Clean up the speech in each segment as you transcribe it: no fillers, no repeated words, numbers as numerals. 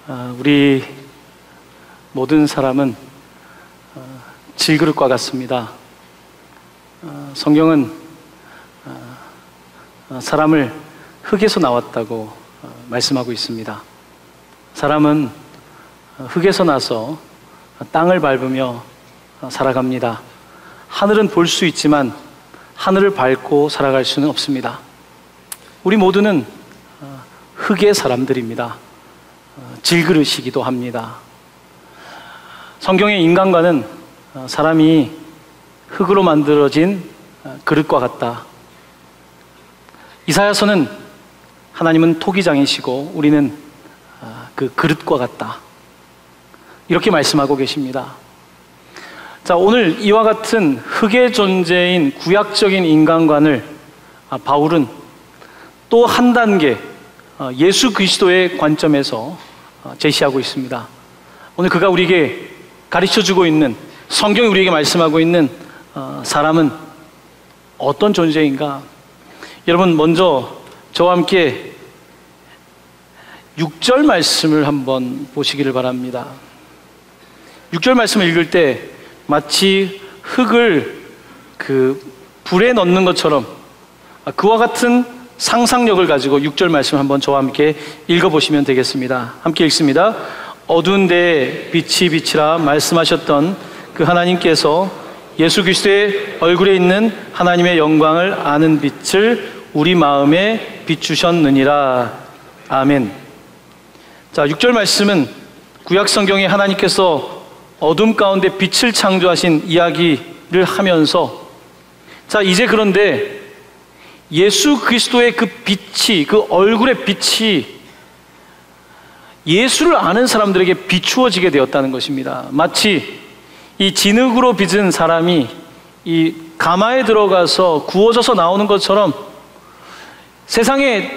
우리 모든 사람은 질그릇과 같습니다. 성경은 사람을 흙에서 나왔다고 말씀하고 있습니다. 사람은 흙에서 나서 땅을 밟으며 살아갑니다. 하늘은 볼 수 있지만 하늘을 밟고 살아갈 수는 없습니다. 우리 모두는 흙의 사람들입니다. 질그릇이기도 합니다. 성경의 인간과는 사람이 흙으로 만들어진 그릇과 같다. 이사야서는 하나님은 토기장이시고 우리는 그 그릇과 같다, 이렇게 말씀하고 계십니다. 자, 오늘 이와 같은 흙의 존재인 구약적인 인간관을 바울은 또 한 단계 예수 그리스도의 관점에서 제시하고 있습니다. 오늘 그가 우리에게 가르쳐주고 있는, 성경이 우리에게 말씀하고 있는 사람은 어떤 존재인가? 여러분, 먼저 저와 함께 6절 말씀을 한번 보시기를 바랍니다. 6절 말씀을 읽을 때 마치 흙을 불에 넣는 것처럼 그와 같은 상상력을 가지고 6절 말씀 한번 저와 함께 읽어보시면 되겠습니다. 함께 읽습니다. 어두운 데에 빛이 비치라 말씀하셨던 그 하나님께서 예수 그리스도의 얼굴에 있는 하나님의 영광을 아는 빛을 우리 마음에 비추셨느니라. 아멘. 자, 6절 말씀은 구약 성경에 하나님께서 어둠 가운데 빛을 창조하신 이야기를 하면서, 자, 이제 그런데 예수 그리스도의 그 빛이, 그 얼굴의 빛이 예수를 아는 사람들에게 비추어지게 되었다는 것입니다. 마치 이 진흙으로 빚은 사람이 이 가마에 들어가서 구워져서 나오는 것처럼 세상에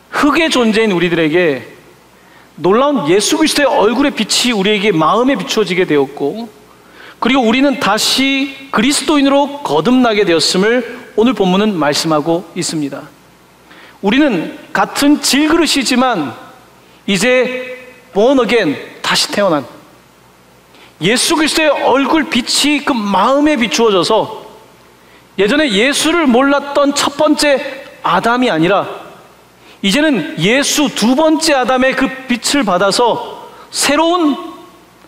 흙의 존재인 우리들에게 놀라운 예수 그리스도의 얼굴의 빛이 우리에게 마음에 비추어지게 되었고, 그리고 우리는 다시 그리스도인으로 거듭나게 되었음을 오늘 본문은 말씀하고 있습니다. 우리는 같은 질그릇이지만 이제 born again, 다시 태어난 예수 그리스도의 얼굴 빛이 그 마음에 비추어져서 예전에 예수를 몰랐던 첫 번째 아담이 아니라 이제는 예수 두 번째 아담의 그 빛을 받아서 새로운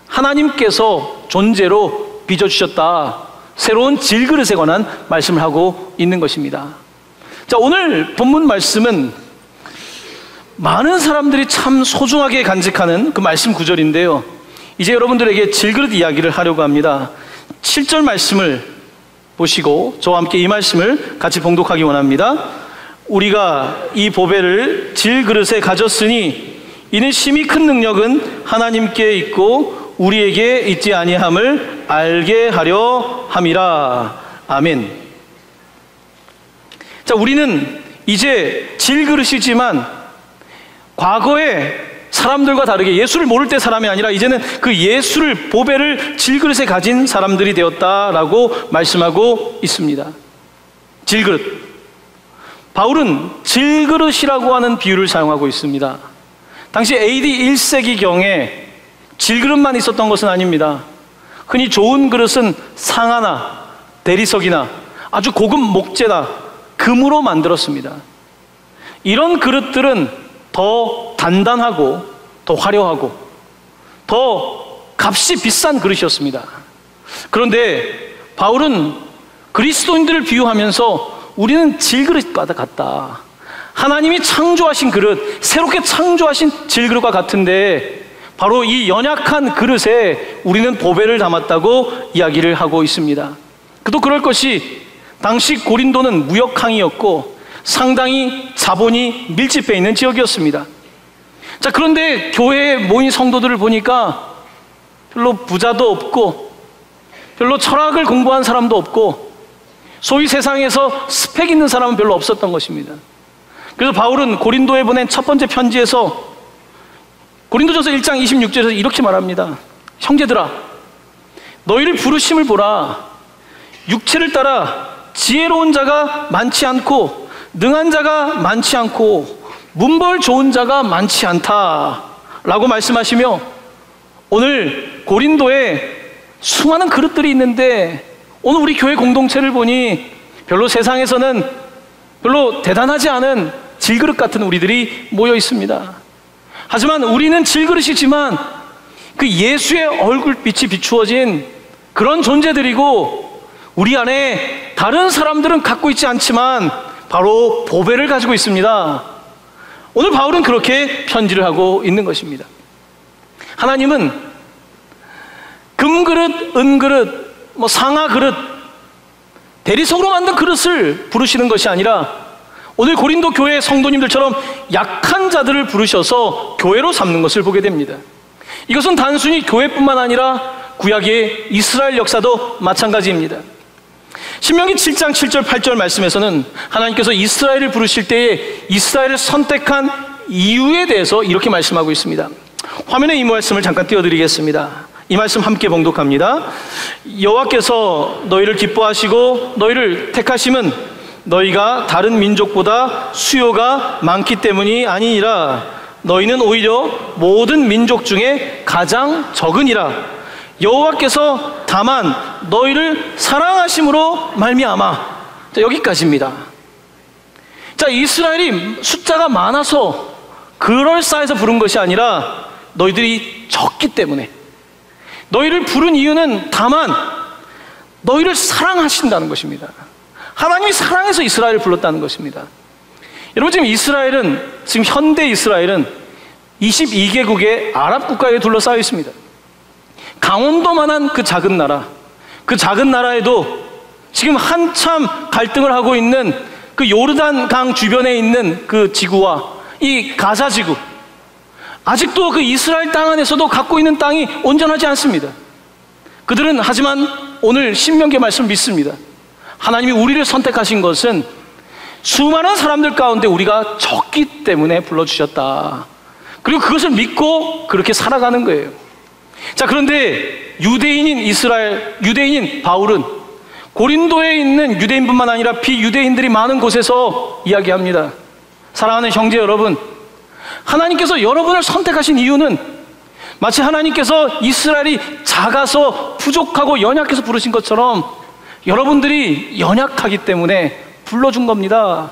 하나님께서 존재로 빚어주셨다, 새로운 질그릇에 관한 말씀을 하고 있는 것입니다. 자, 오늘 본문 말씀은 많은 사람들이 참 소중하게 간직하는 그 말씀 구절인데요, 이제 여러분들에게 질그릇 이야기를 하려고 합니다. 7절 말씀을 보시고 저와 함께 이 말씀을 같이 봉독하기 원합니다. 우리가 이 보배를 질그릇에 가졌으니 이는 심히 큰 능력은 하나님께 있고 우리에게 있지 아니함을 알게 하려 함이라. 아멘. 자, 우리는 이제 질그릇이지만 과거에 사람들과 다르게 예수를 모를 때 사람이 아니라 이제는 그 예수를, 보배를 질그릇에 가진 사람들이 되었다라고 말씀하고 있습니다. 질그릇. 바울은 질그릇이라고 하는 비유를 사용하고 있습니다. 당시 AD 1세기경에 질그릇만 있었던 것은 아닙니다. 흔히 좋은 그릇은 상아나 대리석이나 아주 고급 목재나 금으로 만들었습니다. 이런 그릇들은 더 단단하고 더 화려하고 더 값이 비싼 그릇이었습니다. 그런데 바울은 그리스도인들을 비유하면서 우리는 질그릇과 같다, 하나님이 창조하신 그릇, 새롭게 창조하신 질그릇과 같은데 바로 이 연약한 그릇에 우리는 보배를 담았다고 이야기를 하고 있습니다. 또 그럴 것이 당시 고린도는 무역항이었고 상당히 자본이 밀집해 있는 지역이었습니다. 자, 그런데 교회에 모인 성도들을 보니까 별로 부자도 없고 별로 철학을 공부한 사람도 없고 소위 세상에서 스펙 있는 사람은 별로 없었던 것입니다. 그래서 바울은 고린도에 보낸 첫 번째 편지에서 고린도전서 1장 26절에서 이렇게 말합니다. 형제들아, 너희를 부르심을 보라. 육체를 따라 지혜로운 자가 많지 않고 능한 자가 많지 않고 문벌 좋은 자가 많지 않다 라고 말씀하시며 오늘 고린도에 수많은 그릇들이 있는데 오늘 우리 교회 공동체를 보니 별로 세상에서는 별로 대단하지 않은 질그릇 같은 우리들이 모여 있습니다. 하지만 우리는 질그릇이지만 그 예수의 얼굴빛이 비추어진 그런 존재들이고 우리 안에 다른 사람들은 갖고 있지 않지만 바로 보배를 가지고 있습니다. 오늘 바울은 그렇게 편지를 하고 있는 것입니다. 하나님은 금그릇, 은그릇, 상아그릇, 대리석으로 만든 그릇을 부르시는 것이 아니라 오늘 고린도 교회 성도님들처럼 약한 자들을 부르셔서 교회로 삼는 것을 보게 됩니다. 이것은 단순히 교회뿐만 아니라 구약의 이스라엘 역사도 마찬가지입니다. 신명기 7장 7절 8절 말씀에서는 하나님께서 이스라엘을 부르실 때에 이스라엘을 선택한 이유에 대해서 이렇게 말씀하고 있습니다. 화면에 이 말씀을 잠깐 띄워드리겠습니다. 이 말씀 함께 봉독합니다. 여호와께서 너희를 기뻐하시고 너희를 택하심은 너희가 다른 민족보다 수요가 많기 때문이 아니니라. 너희는 오히려 모든 민족 중에 가장 적으니라. 여호와께서 다만 너희를 사랑하심으로 말미암아. 자, 여기까지입니다. 자, 이스라엘이 숫자가 많아서 그럴싸해서 부른 것이 아니라 너희들이 적기 때문에, 너희를 부른 이유는 다만 너희를 사랑하신다는 것입니다. 하나님이 사랑해서 이스라엘을 불렀다는 것입니다. 여러분, 지금 이스라엘은, 지금 현대 이스라엘은 22개국의 아랍 국가에 둘러싸여 있습니다. 강원도만한 그 작은 나라, 그 작은 나라에도 지금 한참 갈등을 하고 있는 그 요르단 강 주변에 있는 그 지구와 이 가자 지구, 아직도 그 이스라엘 땅 안에서도 갖고 있는 땅이 온전하지 않습니다. 그들은 하지만 오늘 신명기 말씀을 믿습니다. 하나님이 우리를 선택하신 것은 수많은 사람들 가운데 우리가 적기 때문에 불러주셨다. 그리고 그것을 믿고 그렇게 살아가는 거예요. 자, 그런데 유대인인 바울은 고린도에 있는 유대인뿐만 아니라 비유대인들이 많은 곳에서 이야기합니다. 사랑하는 형제 여러분, 하나님께서 여러분을 선택하신 이유는 마치 하나님께서 이스라엘이 작아서 부족하고 연약해서 부르신 것처럼 여러분들이 연약하기 때문에 불러준 겁니다.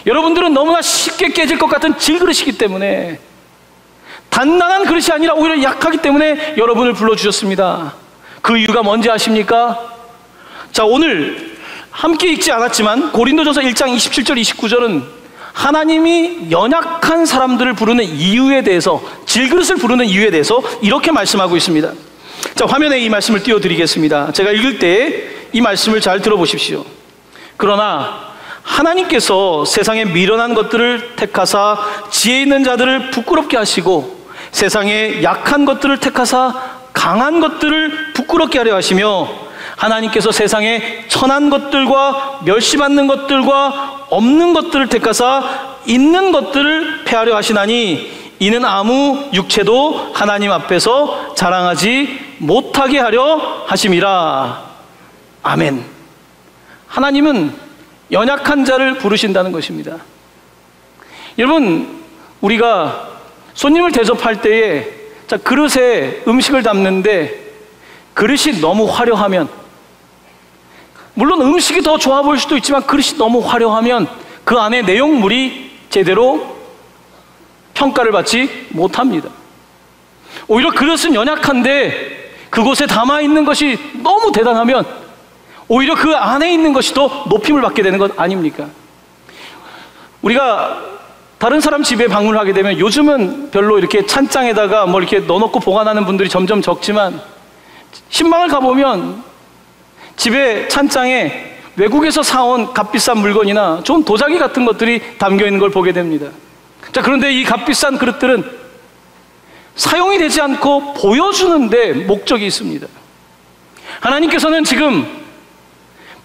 여러분들은 너무나 쉽게 깨질 것 같은 질그릇이기 때문에, 단단한 그릇이 아니라 오히려 약하기 때문에 여러분을 불러주셨습니다. 그 이유가 뭔지 아십니까? 자, 오늘 함께 읽지 않았지만 고린도전서 1장 27절 29절은 하나님이 연약한 사람들을 부르는 이유에 대해서, 질그릇을 부르는 이유에 대해서 이렇게 말씀하고 있습니다. 자, 화면에 이 말씀을 띄워드리겠습니다. 제가 읽을 때 이 말씀을 잘 들어보십시오. 그러나 하나님께서 세상에 미련한 것들을 택하사 지혜 있는 자들을 부끄럽게 하시고 세상에 약한 것들을 택하사 강한 것들을 부끄럽게 하려 하시며 하나님께서 세상에 천한 것들과 멸시받는 것들과 없는 것들을 택하사 있는 것들을 폐하려 하시나니 이는 아무 육체도 하나님 앞에서 자랑하지 못하게 하려 하심이라. 아멘. 하나님은 연약한 자를 부르신다는 것입니다. 여러분, 우리가 손님을 대접할 때에 자, 그릇에 음식을 담는데 그릇이 너무 화려하면, 물론 음식이 더 좋아 보일 수도 있지만 그릇이 너무 화려하면 그 안에 내용물이 제대로 평가를 받지 못합니다. 오히려 그릇은 연약한데 그곳에 담아있는 것이 너무 대단하면 오히려 그 안에 있는 것이 더 높임을 받게 되는 것 아닙니까? 우리가 다른 사람 집에 방문을 하게 되면, 요즘은 별로 이렇게 찬장에다가 뭐 이렇게 넣어놓고 보관하는 분들이 점점 적지만 신방을 가보면 집에 찬장에 외국에서 사온 값비싼 물건이나 좋은 도자기 같은 것들이 담겨 있는 걸 보게 됩니다. 자, 그런데 이 값비싼 그릇들은 사용이 되지 않고 보여주는데 목적이 있습니다. 하나님께서는 지금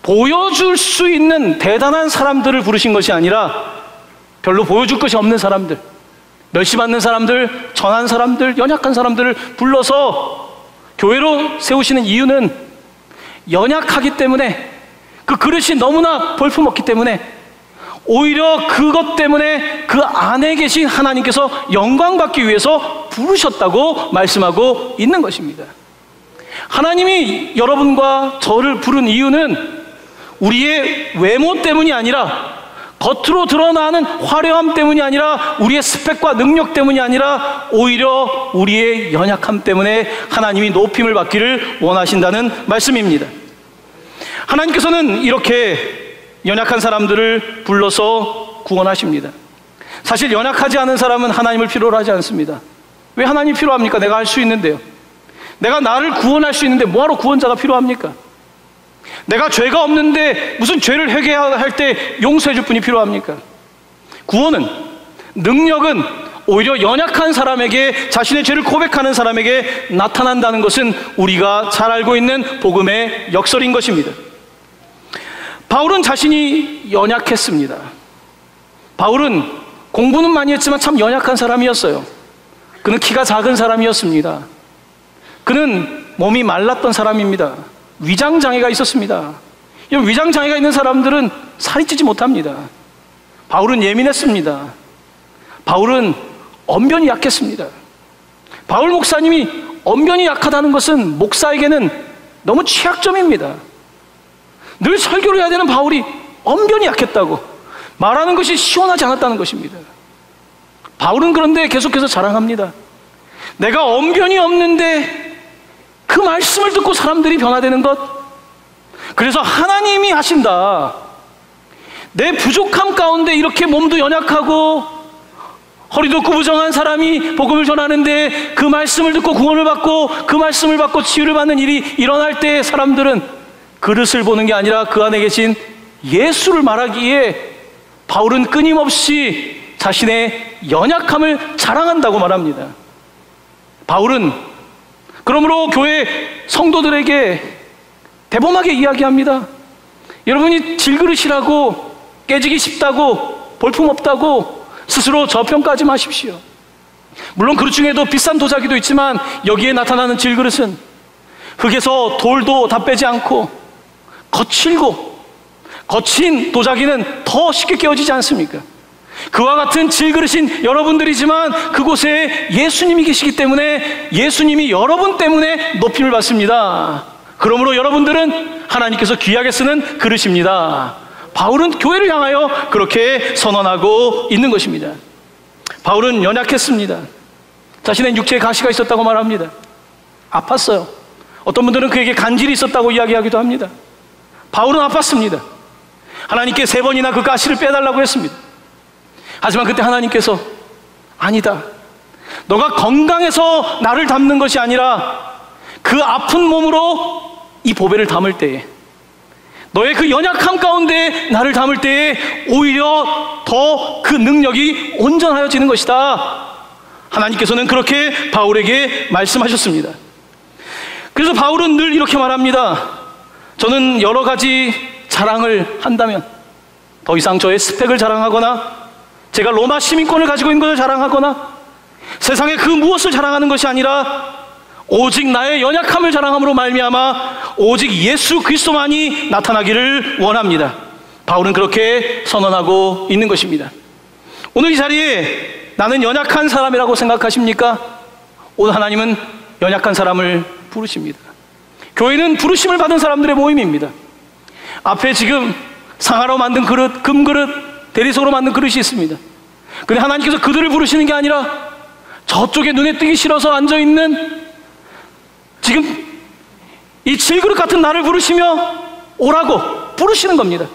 보여줄 수 있는 대단한 사람들을 부르신 것이 아니라 별로 보여줄 것이 없는 사람들, 멸시받는 사람들, 천한 사람들, 연약한 사람들을 불러서 교회로 세우시는 이유는 연약하기 때문에, 그 그릇이 너무나 볼품없기 때문에, 오히려 그것 때문에 그 안에 계신 하나님께서 영광받기 위해서 부르셨다고 말씀하고 있는 것입니다. 하나님이 여러분과 저를 부른 이유는 우리의 외모 때문이 아니라, 겉으로 드러나는 화려함 때문이 아니라, 우리의 스펙과 능력 때문이 아니라 오히려 우리의 연약함 때문에 하나님이 높임을 받기를 원하신다는 말씀입니다. 하나님께서는 이렇게 연약한 사람들을 불러서 구원하십니다. 사실 연약하지 않은 사람은 하나님을 필요로 하지 않습니다. 왜 하나님이 필요합니까? 내가 할 수 있는데요. 내가 나를 구원할 수 있는데 뭐하러 구원자가 필요합니까? 내가 죄가 없는데 무슨 죄를 회개할 때 용서해 줄 분이 필요합니까? 구원은, 능력은 오히려 연약한 사람에게, 자신의 죄를 고백하는 사람에게 나타난다는 것은 우리가 잘 알고 있는 복음의 역설인 것입니다. 바울은 자신이 연약했습니다. 바울은 공부는 많이 했지만 참 연약한 사람이었어요. 그는 키가 작은 사람이었습니다. 그는 몸이 말랐던 사람입니다. 위장장애가 있었습니다. 이런 위장장애가 있는 사람들은 살이 찌지 못합니다. 바울은 예민했습니다. 바울은 언변이 약했습니다. 바울 목사님이 언변이 약하다는 것은 목사에게는 너무 취약점입니다. 늘 설교를 해야 되는 바울이 언변이 약했다고, 말하는 것이 시원하지 않았다는 것입니다. 바울은 그런데 계속해서 자랑합니다. 내가 언변이 없는데 그 말씀을 듣고 사람들이 변화되는 것, 그래서 하나님이 하신다. 내 부족함 가운데 이렇게 몸도 연약하고 허리도 구부정한 사람이 복음을 전하는데 그 말씀을 듣고 구원을 받고 그 말씀을 받고 치유를 받는 일이 일어날 때 사람들은 그릇을 보는 게 아니라 그 안에 계신 예수를 말하기에 바울은 끊임없이 자신의 연약함을 자랑한다고 말합니다. 바울은 그러므로 교회 성도들에게 대범하게 이야기합니다. 여러분이 질그릇이라고, 깨지기 쉽다고, 볼품없다고 스스로 저평가하지 마십시오. 물론 그릇 중에도 비싼 도자기도 있지만 여기에 나타나는 질그릇은 흙에서 돌도 다 빼지 않고 거친 도자기는 더 쉽게 깨어지지 않습니까? 그와 같은 질그릇인 여러분들이지만 그곳에 예수님이 계시기 때문에 예수님이 여러분 때문에 높임을 받습니다. 그러므로 여러분들은 하나님께서 귀하게 쓰는 그릇입니다. 바울은 교회를 향하여 그렇게 선언하고 있는 것입니다. 바울은 연약했습니다. 자신의 육체에 가시가 있었다고 말합니다. 아팠어요. 어떤 분들은 그에게 간질이 있었다고 이야기하기도 합니다. 바울은 아팠습니다. 하나님께 3번이나 그 가시를 빼달라고 했습니다. 하지만 그때 하나님께서 아니다, 너가 건강해서 나를 담는 것이 아니라 그 아픈 몸으로 이 보배를 담을 때에, 너의 그 연약함 가운데 나를 담을 때에 오히려 더 그 능력이 온전하여지는 것이다. 하나님께서는 그렇게 바울에게 말씀하셨습니다. 그래서 바울은 늘 이렇게 말합니다. 저는 여러 가지 자랑을 한다면 더 이상 저의 스펙을 자랑하거나 제가 로마 시민권을 가지고 있는 것을 자랑하거나 세상의 그 무엇을 자랑하는 것이 아니라 오직 나의 연약함을 자랑함으로 말미암아 오직 예수 그리스도만이 나타나기를 원합니다. 바울은 그렇게 선언하고 있는 것입니다. 오늘 이 자리에 나는 연약한 사람이라고 생각하십니까? 오늘 하나님은 연약한 사람을 부르십니다. 교회는 부르심을 받은 사람들의 모임입니다. 앞에 지금 상아로 만든 그릇, 금그릇, 대리석으로 만든 그릇이 있습니다. 근데 하나님께서 그들을 부르시는 게 아니라 저쪽에 눈에 띄기 싫어서 앉아있는 지금 이 질그릇 같은 나를 부르시며 오라고 부르시는 겁니다.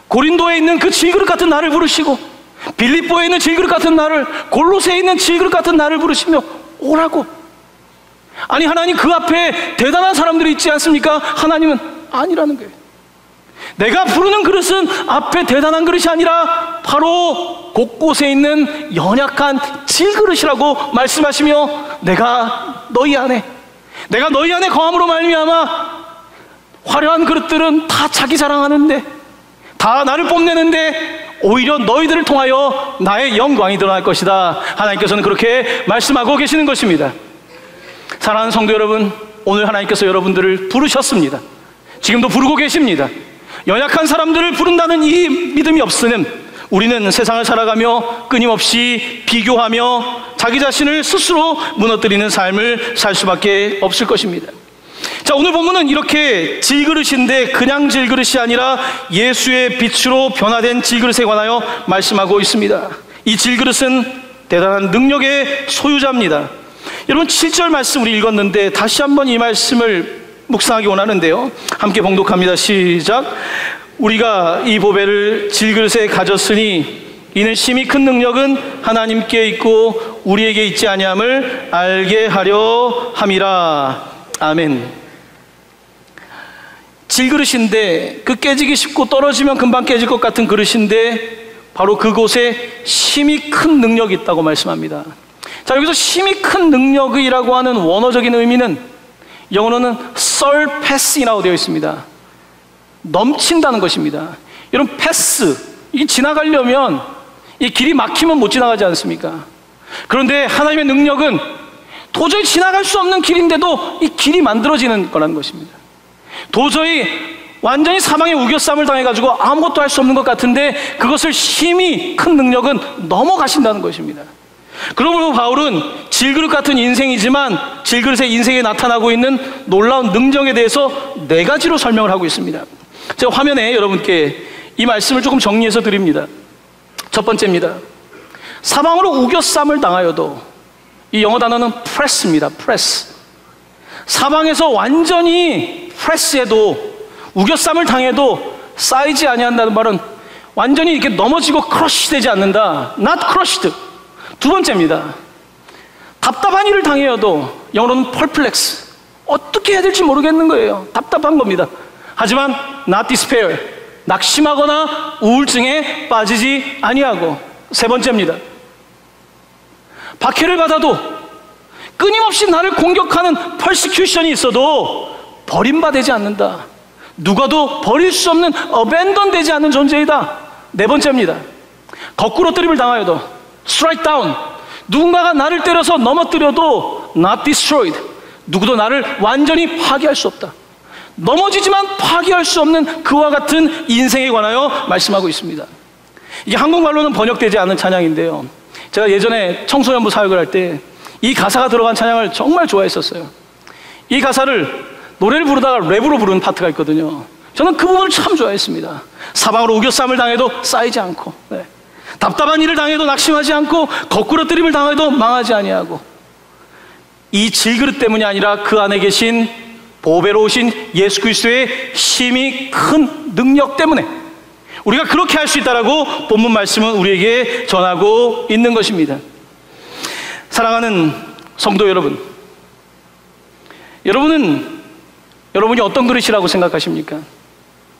고린도에 있는 그 질그릇 같은 나를 부르시고 빌립보에 있는 질그릇 같은 나를, 골로새에 있는 질그릇 같은 나를 부르시며 오라고. 아니 하나님 그 앞에 대단한 사람들이 있지 않습니까? 하나님은 아니라는 거예요. 내가 부르는 그릇은 앞에 대단한 그릇이 아니라 바로 곳곳에 있는 연약한 질그릇이라고 말씀하시며 내가 너희 안에 거함으로 말미암아 화려한 그릇들은 다 자기 자랑하는데 다 나를 뽐내는데 오히려 너희들을 통하여 나의 영광이 드러날 것이다. 하나님께서는 그렇게 말씀하고 계시는 것입니다. 사랑하는 성도 여러분, 오늘 하나님께서 여러분들을 부르셨습니다. 지금도 부르고 계십니다. 연약한 사람들을 부른다는 이 믿음이 없으면 우리는 세상을 살아가며 끊임없이 비교하며 자기 자신을 스스로 무너뜨리는 삶을 살 수밖에 없을 것입니다. 자, 오늘 본문은 이렇게 질그릇인데 그냥 질그릇이 아니라 예수의 빛으로 변화된 질그릇에 관하여 말씀하고 있습니다. 이 질그릇은 대단한 능력의 소유자입니다. 여러분, 7절 말씀 우리 읽었는데 다시 한번 이 말씀을 묵상하기 원하는데요. 함께 봉독합니다. 시작. 우리가 이 보배를 질그릇에 가졌으니 이는 심히 큰 능력은 하나님께 있고 우리에게 있지 아니함을 알게 하려 함이라. 아멘. 질그릇인데, 그 깨지기 쉽고 떨어지면 금방 깨질 것 같은 그릇인데 바로 그곳에 심히 큰 능력이 있다고 말씀합니다. 자, 여기서 심히 큰 능력이라고 하는 원어적인 의미는 영어로는 surpass이라고 되어 있습니다. 넘친다는 것입니다. 여러분, 패스, 이게 지나가려면 이 길이 막히면 못 지나가지 않습니까? 그런데 하나님의 능력은 도저히 지나갈 수 없는 길인데도 이 길이 만들어지는 거라는 것입니다. 도저히 완전히 사방에 우겨쌈을 당해가지고 아무것도 할 수 없는 것 같은데 그것을 심히 큰 능력은 넘어가신다는 것입니다. 그러므로 바울은 질그릇 같은 인생이지만 질그릇의 인생에 나타나고 있는 놀라운 능력에 대해서 4가지로 설명을 하고 있습니다. 제가 화면에 여러분께 이 말씀을 조금 정리해서 드립니다. 첫 번째입니다. 사방으로 우겨쌈을 당하여도, 이 영어 단어는 press입니다. press. 사방에서 완전히 프레스해도, 우겨쌈을 당해도 쌓이지 아니한다는 말은 완전히 이렇게 넘어지고 크러쉬 되지 않는다. not crushed. 두 번째입니다. 답답한 일을 당해도, 영어로는 perplex. 어떻게 해야 될지 모르겠는 거예요. 답답한 겁니다. 하지만 not despair. 낙심하거나 우울증에 빠지지 아니하고. 세 번째입니다. 박해를 받아도, 끊임없이 나를 공격하는 persecution이 있어도 버림받지 않는다. 누가도 버릴 수 없는 abandon 되지 않는 존재이다. 네 번째입니다. 거꾸로 뜨림을 당하여도, strike down. 누군가가 나를 때려서 넘어뜨려도 not destroyed. 누구도 나를 완전히 파괴할 수 없다. 넘어지지만 파괴할 수 없는 그와 같은 인생에 관하여 말씀하고 있습니다. 이게 한국말로는 번역되지 않은 찬양인데요, 제가 예전에 청소년부 사역을 할 때 이 가사가 들어간 찬양을 정말 좋아했었어요. 이 가사를 노래를 부르다가 랩으로 부르는 파트가 있거든요. 저는 그 부분을 참 좋아했습니다. 사방으로 우겨쌈을 당해도 쌓이지 않고, 답답한 일을 당해도 낙심하지 않고, 거꾸로 뜨림을 당해도 망하지 아니하고, 이 질그릇 때문이 아니라 그 안에 계신 보배로 오신 예수 그리스도의 심히 큰 능력 때문에 우리가 그렇게 할 수 있다라고 본문 말씀은 우리에게 전하고 있는 것입니다. 사랑하는 성도 여러분, 여러분이 어떤 그릇이라고 생각하십니까?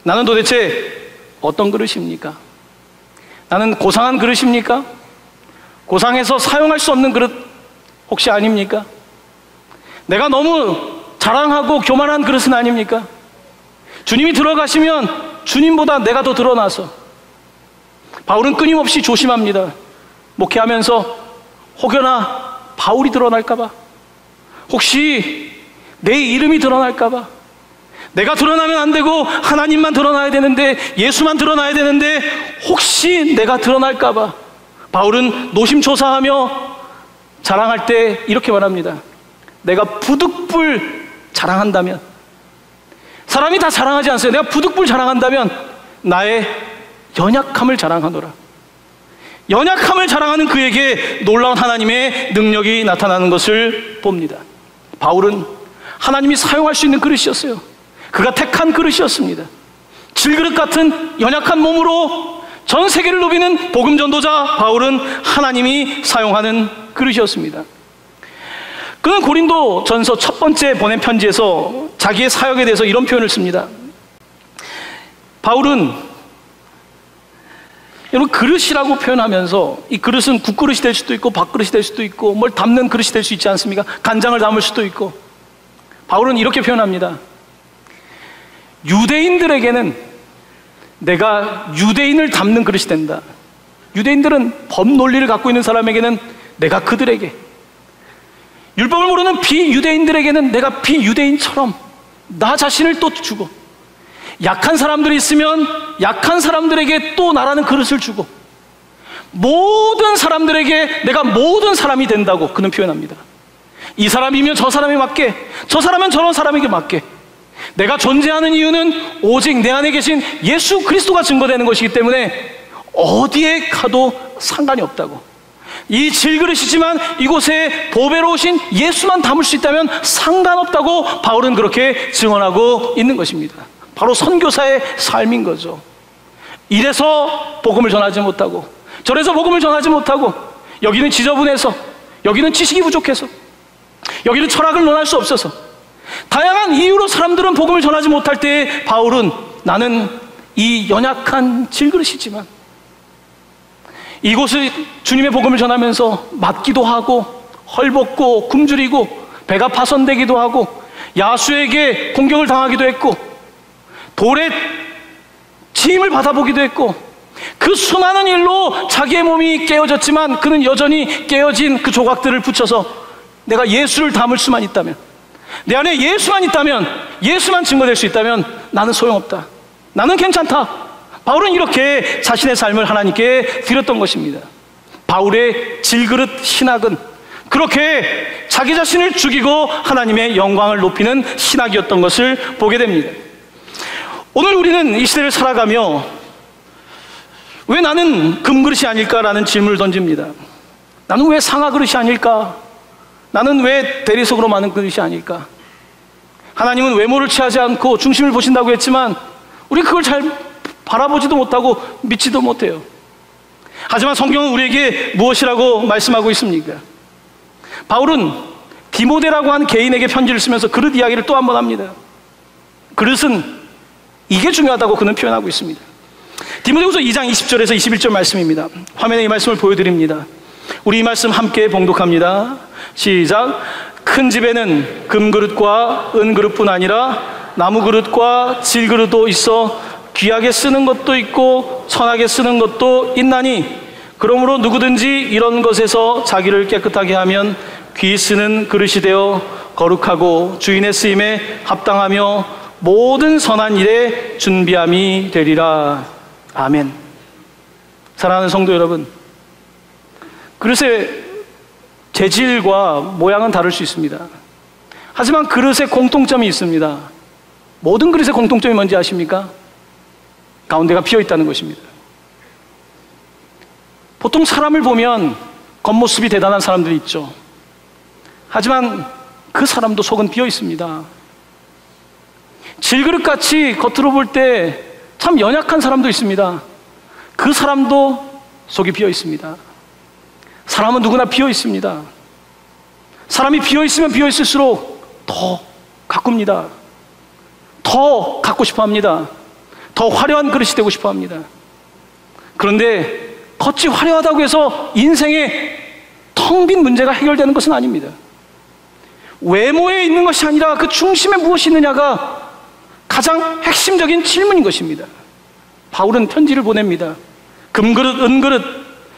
나는 도대체 어떤 그릇입니까? 나는 고상한 그릇입니까? 고상해서 사용할 수 없는 그릇 혹시 아닙니까? 내가 너무 자랑하고 교만한 그릇은 아닙니까? 주님이 들어가시면 주님보다 내가 더 드러나서. 바울은 끊임없이 조심합니다. 목회하면서 혹여나 바울이 드러날까봐, 혹시 내 이름이 드러날까봐, 내가 드러나면 안 되고 하나님만 드러나야 되는데, 예수만 드러나야 되는데 혹시 내가 드러날까봐 바울은 노심초사하며 자랑할 때 이렇게 말합니다. 내가 부득불 자랑한다면, 사람이 다 자랑하지 않습니다. 내가 부득불 자랑한다면 나의 연약함을 자랑하노라. 연약함을 자랑하는 그에게 놀라운 하나님의 능력이 나타나는 것을 봅니다. 바울은 하나님이 사용할 수 있는 그릇이었어요. 그가 택한 그릇이었습니다. 질그릇 같은 연약한 몸으로 전 세계를 누비는 복음 전도자 바울은 하나님이 사용하는 그릇이었습니다. 그는 고린도 전서 첫 번째 보낸 편지에서 자기의 사역에 대해서 이런 표현을 씁니다. 바울은, 여러분, 그릇이라고 표현하면서 이 그릇은 국그릇이 될 수도 있고 밥그릇이 될 수도 있고 뭘 담는 그릇이 될 수 있지 않습니까? 간장을 담을 수도 있고. 바울은 이렇게 표현합니다. 유대인들에게는 내가 유대인을 담는 그릇이 된다. 유대인들은 법 논리를 갖고 있는 사람에게는 내가 그들에게, 율법을 모르는 비유대인들에게는 내가 비유대인처럼 나 자신을 또 주고, 약한 사람들이 있으면 약한 사람들에게 또 나라는 그릇을 주고, 모든 사람들에게 내가 모든 사람이 된다고 그는 표현합니다. 이 사람이면 저 사람에 맞게, 저 사람은 저런 사람에게 맞게. 내가 존재하는 이유는 오직 내 안에 계신 예수 그리스도가 증거되는 것이기 때문에 어디에 가도 상관이 없다고. 이 질그릇이지만 이곳에 보배로우신 예수만 담을 수 있다면 상관없다고 바울은 그렇게 증언하고 있는 것입니다. 바로 선교사의 삶인 거죠. 이래서 복음을 전하지 못하고, 저래서 복음을 전하지 못하고, 여기는 지저분해서, 여기는 지식이 부족해서, 여기는 철학을 논할 수 없어서, 다양한 이유로 사람들은 복음을 전하지 못할 때 바울은 나는 이 연약한 질그릇이지만 이곳을 주님의 복음을 전하면서 맞기도 하고 헐벗고 굶주리고 배가 파손되기도 하고 야수에게 공격을 당하기도 했고 돌에 침을 받아보기도 했고 그 수많은 일로 자기의 몸이 깨어졌지만 그는 여전히 깨어진 그 조각들을 붙여서 내가 예수를 담을 수만 있다면, 내 안에 예수만 있다면, 예수만 증거될 수 있다면 나는 소용없다, 나는 괜찮다. 바울은 이렇게 자신의 삶을 하나님께 드렸던 것입니다. 바울의 질그릇 신학은 그렇게 자기 자신을 죽이고 하나님의 영광을 높이는 신학이었던 것을 보게 됩니다. 오늘 우리는 이 시대를 살아가며 왜 나는 금그릇이 아닐까라는 질문을 던집니다. 나는 왜 상아그릇이 아닐까? 나는 왜 대리석으로 많은 그릇이 아닐까? 하나님은 외모를 취하지 않고 중심을 보신다고 했지만 우리 그걸 잘 바라보지도 못하고 믿지도 못해요. 하지만 성경은 우리에게 무엇이라고 말씀하고 있습니까? 바울은 디모데라고 한 개인에게 편지를 쓰면서 그릇 이야기를 또 한 번 합니다. 그릇은 이게 중요하다고 그는 표현하고 있습니다. 디모데후서 2장 20절에서 21절 말씀입니다. 화면에 이 말씀을 보여드립니다. 우리 이 말씀 함께 봉독합니다. 시작. 큰 집에는 금그릇과 은그릇뿐 아니라 나무그릇과 질그릇도 있어 귀하게 쓰는 것도 있고 선하게 쓰는 것도 있나니 그러므로 누구든지 이런 것에서 자기를 깨끗하게 하면 귀 쓰는 그릇이 되어 거룩하고 주인의 쓰임에 합당하며 모든 선한 일에 준비함이 되리라. 아멘. 사랑하는 성도 여러분, 그릇의 재질과 모양은 다를 수 있습니다. 하지만 그릇에 공통점이 있습니다. 모든 그릇의 공통점이 뭔지 아십니까? 가운데가 비어 있다는 것입니다. 보통 사람을 보면 겉모습이 대단한 사람들이 있죠. 하지만 그 사람도 속은 비어 있습니다. 질그릇같이 겉으로 볼 때 참 연약한 사람도 있습니다. 그 사람도 속이 비어 있습니다. 사람은 누구나 비어 있습니다. 사람이 비어 있으면 비어 있을수록 더 가꿉니다. 더 갖고 싶어 합니다. 더 화려한 그릇이 되고 싶어 합니다. 그런데 겉이 화려하다고 해서 인생의 텅 빈 문제가 해결되는 것은 아닙니다. 외모에 있는 것이 아니라 그 중심에 무엇이 있느냐가 가장 핵심적인 질문인 것입니다. 바울은 편지를 보냅니다. 금그릇, 은그릇,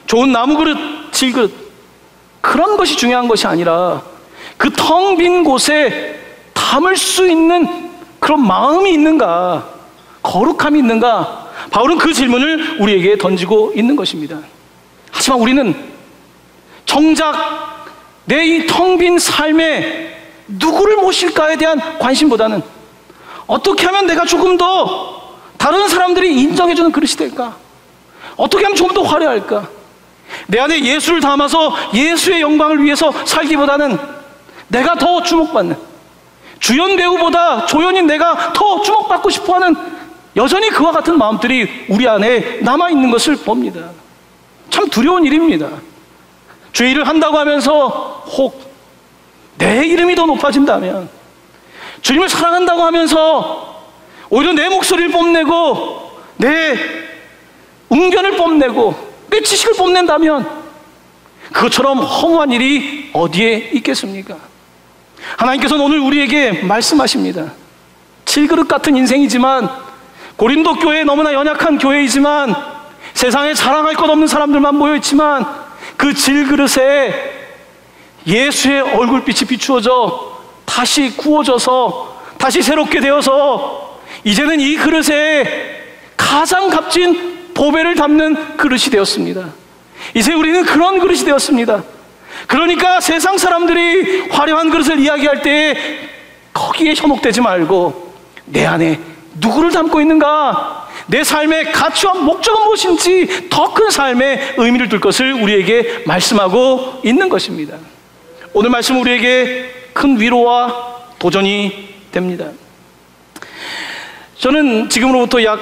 좋은 나무그릇, 질그릇, 그런 것이 중요한 것이 아니라 그 텅 빈 곳에 담을 수 있는 그런 마음이 있는가, 거룩함이 있는가, 바울은 그 질문을 우리에게 던지고 있는 것입니다. 하지만 우리는 정작 내 이 텅 빈 삶에 누구를 모실까에 대한 관심보다는 어떻게 하면 내가 조금 더 다른 사람들이 인정해주는 그릇이 될까? 어떻게 하면 조금 더 화려할까? 내 안에 예수를 담아서 예수의 영광을 위해서 살기보다는 내가 더 주목받는, 주연 배우보다 조연인 내가 더 주목받고 싶어하는 여전히 그와 같은 마음들이 우리 안에 남아있는 것을 봅니다. 참 두려운 일입니다. 주의 일을 한다고 하면서 혹 내 이름이 더 높아진다면, 주님을 사랑한다고 하면서 오히려 내 목소리를 뽐내고 내 웅변을 뽐내고 내 지식을 뽐낸다면 그것처럼 허무한 일이 어디에 있겠습니까? 하나님께서는 오늘 우리에게 말씀하십니다. 질그릇 같은 인생이지만, 고린도 교회 너무나 연약한 교회이지만, 세상에 자랑할 것 없는 사람들만 모여있지만 그 질그릇에 예수의 얼굴빛이 비추어져 다시 구워져서 다시 새롭게 되어서 이제는 이 그릇에 가장 값진 보배를 담는 그릇이 되었습니다. 이제 우리는 그런 그릇이 되었습니다. 그러니까 세상 사람들이 화려한 그릇을 이야기할 때 거기에 현혹되지 말고 내 안에 누구를 담고 있는가, 내 삶의 가치와 목적은 무엇인지 더 큰 삶의 의미를 둘 것을 우리에게 말씀하고 있는 것입니다. 오늘 말씀은 우리에게 큰 위로와 도전이 됩니다. 저는 지금으로부터 약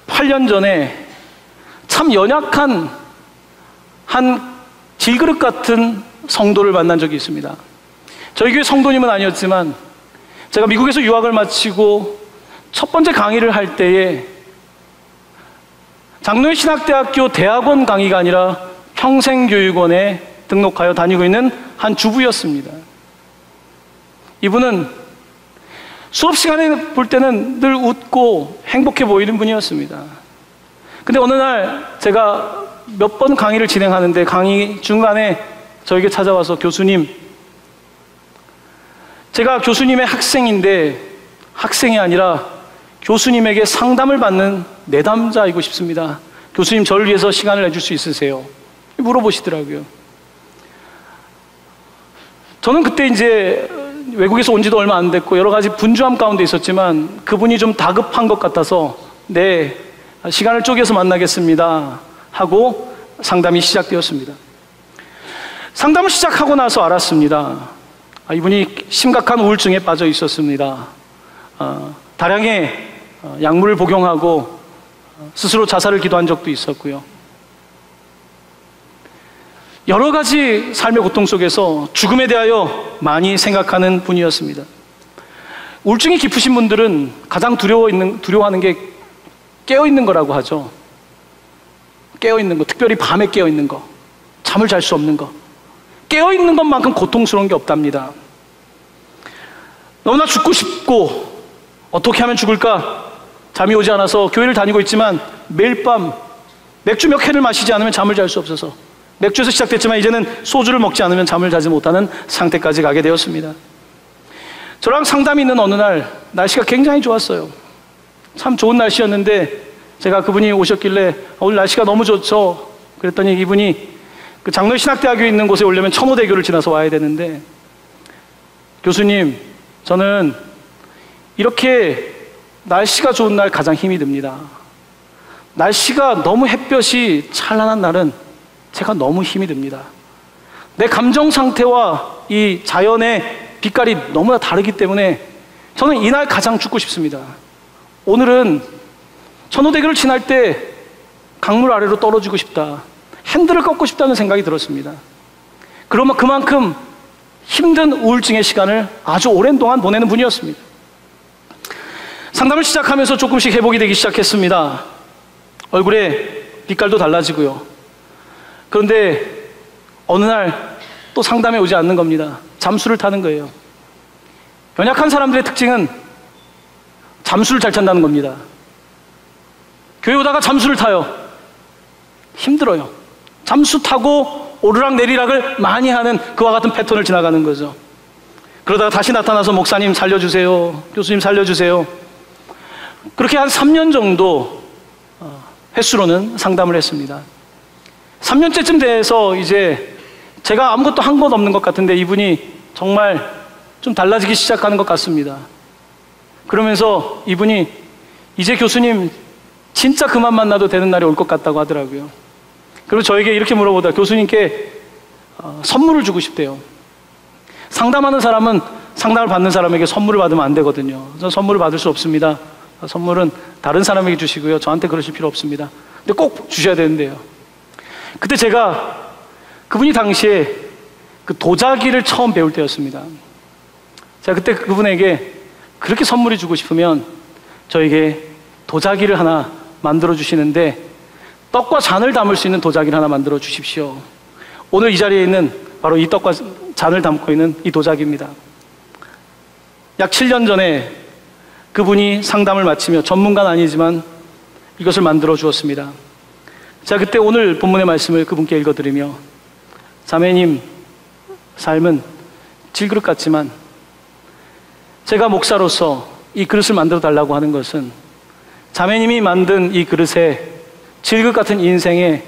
8년 전에 참 연약한 한 질그릇 같은 성도를 만난 적이 있습니다. 저희 교회 성도님은 아니었지만 제가 미국에서 유학을 마치고 첫 번째 강의를 할 때에 장로회 신학대학교 대학원 강의가 아니라 평생교육원에 등록하여 다니고 있는 한 주부였습니다. 이분은 수업 시간에 볼 때는 늘 웃고 행복해 보이는 분이었습니다. 근데 어느 날 제가 몇 번 강의를 진행하는데 강의 중간에 저에게 찾아와서 교수님, 제가 교수님의 학생인데 학생이 아니라 교수님에게 상담을 받는 내담자이고 싶습니다. 교수님 저를 위해서 시간을 내줄 수 있으세요? 물어보시더라고요. 저는 그때 이제 외국에서 온 지도 얼마 안 됐고 여러 가지 분주함 가운데 있었지만 그분이 좀 다급한 것 같아서 네, 시간을 쪼개서 만나겠습니다 하고 상담이 시작되었습니다. 상담을 시작하고 나서 알았습니다. 이분이 심각한 우울증에 빠져 있었습니다. 다량의 약물을 복용하고 스스로 자살을 기도한 적도 있었고요. 여러 가지 삶의 고통 속에서 죽음에 대하여 많이 생각하는 분이었습니다. 우울증이 깊으신 분들은 가장 두려워하는 게 깨어있는 거라고 하죠. 깨어있는 거, 특별히 밤에 깨어있는 거, 잠을 잘 수 없는 거. 깨어있는 것만큼 고통스러운 게 없답니다. 너무나 죽고 싶고 어떻게 하면 죽을까? 잠이 오지 않아서 교회를 다니고 있지만 매일 밤 맥주 몇 캔을 마시지 않으면 잠을 잘 수 없어서 맥주에서 시작됐지만 이제는 소주를 먹지 않으면 잠을 자지 못하는 상태까지 가게 되었습니다. 저랑 상담이 있는 어느 날 날씨가 굉장히 좋았어요. 참 좋은 날씨였는데 제가 그분이 오셨길래 오늘 날씨가 너무 좋죠. 그랬더니 이분이 그 장로회 신학대학교에 있는 곳에 오려면 천호대교를 지나서 와야 되는데 교수님, 저는 이렇게 날씨가 좋은 날 가장 힘이 듭니다. 날씨가 너무 햇볕이 찬란한 날은 제가 너무 힘이 듭니다. 내 감정 상태와 이 자연의 빛깔이 너무나 다르기 때문에 저는 이날 가장 죽고 싶습니다. 오늘은 천호대교를 지날 때 강물 아래로 떨어지고 싶다. 핸들을 꺾고 싶다는 생각이 들었습니다. 그러면 그만큼 힘든 우울증의 시간을 아주 오랜 동안 보내는 분이었습니다. 상담을 시작하면서 조금씩 회복이 되기 시작했습니다. 얼굴에 빛깔도 달라지고요. 그런데 어느 날 또 상담에 오지 않는 겁니다. 잠수를 타는 거예요. 연약한 사람들의 특징은 잠수를 잘 탄다는 겁니다. 교회 오다가 잠수를 타요. 힘들어요. 잠수 타고 오르락 내리락을 많이 하는 그와 같은 패턴을 지나가는 거죠. 그러다가 다시 나타나서 목사님 살려주세요. 교수님 살려주세요. 그렇게 한 3년 정도 횟수로는 상담을 했습니다. 3년째쯤 돼서 이제 제가 아무것도 한 것 없는 것 같은데 이분이 정말 좀 달라지기 시작하는 것 같습니다. 그러면서 이분이 이제 교수님 진짜 그만 만나도 되는 날이 올 것 같다고 하더라고요. 그리고 저에게 이렇게 물어보다 교수님께 선물을 주고 싶대요. 상담하는 사람은 상담을 받는 사람에게 선물을 받으면 안 되거든요. 저는 선물을 받을 수 없습니다. 선물은 다른 사람에게 주시고요. 저한테 그러실 필요 없습니다. 근데 꼭 주셔야 되는데요. 그때 제가 그분이 당시에 그 도자기를 처음 배울 때였습니다. 제가 그때 그분에게 그렇게 선물이 주고 싶으면 저에게 도자기를 하나 만들어 주시는데 떡과 잔을 담을 수 있는 도자기를 하나 만들어 주십시오. 오늘 이 자리에 있는 바로 이 떡과 잔을 담고 있는 이 도자기입니다. 약 7년 전에 그분이 상담을 마치며 전문가는 아니지만 이것을 만들어 주었습니다. 자, 그때 오늘 본문의 말씀을 그분께 읽어드리며 자매님 삶은 질그릇 같지만 제가 목사로서 이 그릇을 만들어 달라고 하는 것은 자매님이 만든 이 그릇에 질그릇 같은 인생에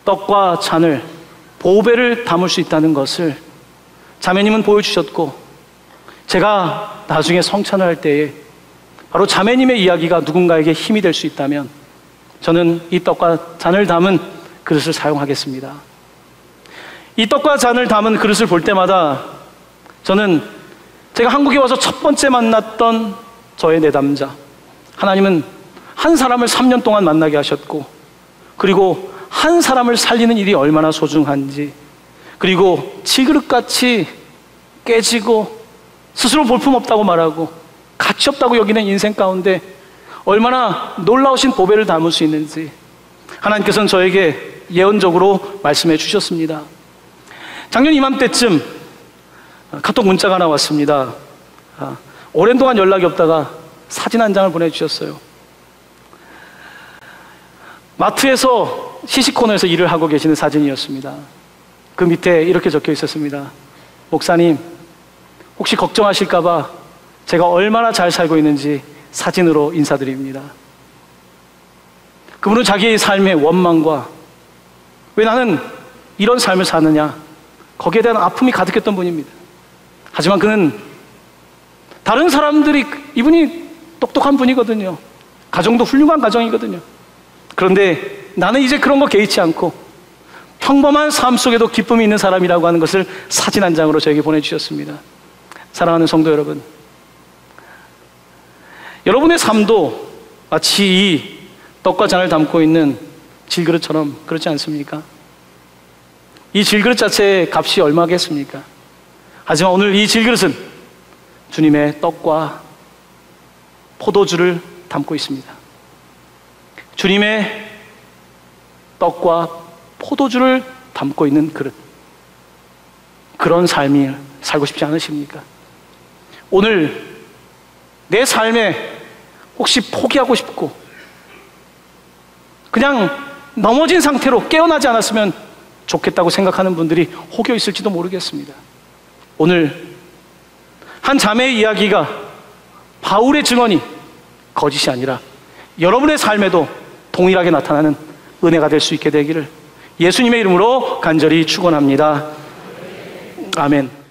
떡과 잔을 보배를 담을 수 있다는 것을 자매님은 보여주셨고, 제가 나중에 성찬을 할 때에 바로 자매님의 이야기가 누군가에게 힘이 될 수 있다면 저는 이 떡과 잔을 담은 그릇을 사용하겠습니다. 이 떡과 잔을 담은 그릇을 볼 때마다 저는 제가 한국에 와서 첫 번째 만났던 저의 내담자, 하나님은 한 사람을 3년 동안 만나게 하셨고, 그리고 한 사람을 살리는 일이 얼마나 소중한지, 그리고 질그릇같이 깨지고 스스로 볼품없다고 말하고 가치 없다고 여기는 인생 가운데 얼마나 놀라우신 보배를 담을 수 있는지 하나님께서는 저에게 예언적으로 말씀해 주셨습니다. 작년 이맘때쯤 카톡 문자가 하나 왔습니다. 오랜 동안 연락이 없다가 사진 한 장을 보내주셨어요. 마트에서 시식코너에서 일을 하고 계시는 사진이었습니다. 그 밑에 이렇게 적혀 있었습니다. 목사님, 혹시 걱정하실까봐 제가 얼마나 잘 살고 있는지 사진으로 인사드립니다. 그분은 자기의 삶의 원망과 왜 나는 이런 삶을 사느냐, 거기에 대한 아픔이 가득했던 분입니다. 하지만 그는 다른 사람들이, 이분이 똑똑한 분이거든요. 가정도 훌륭한 가정이거든요. 그런데 나는 이제 그런 거 개의치 않고 평범한 삶 속에도 기쁨이 있는 사람이라고 하는 것을 사진 한 장으로 저에게 보내주셨습니다. 사랑하는 성도 여러분, 여러분의 삶도 마치 이 떡과 잔을 담고 있는 질그릇처럼 그렇지 않습니까? 이 질그릇 자체의 값이 얼마겠습니까? 하지만 오늘 이 질그릇은 주님의 떡과 포도주를 담고 있습니다. 주님의 떡과 포도주를 담고 있는 그릇, 그런 삶을 살고 싶지 않으십니까? 오늘 내 삶에 혹시 포기하고 싶고 그냥 넘어진 상태로 깨어나지 않았으면 좋겠다고 생각하는 분들이 혹여 있을지도 모르겠습니다. 오늘 한 자매의 이야기가, 바울의 증언이 거짓이 아니라 여러분의 삶에도 동일하게 나타나는 은혜가 될 수 있게 되기를 예수님의 이름으로 간절히 축원합니다. 아멘.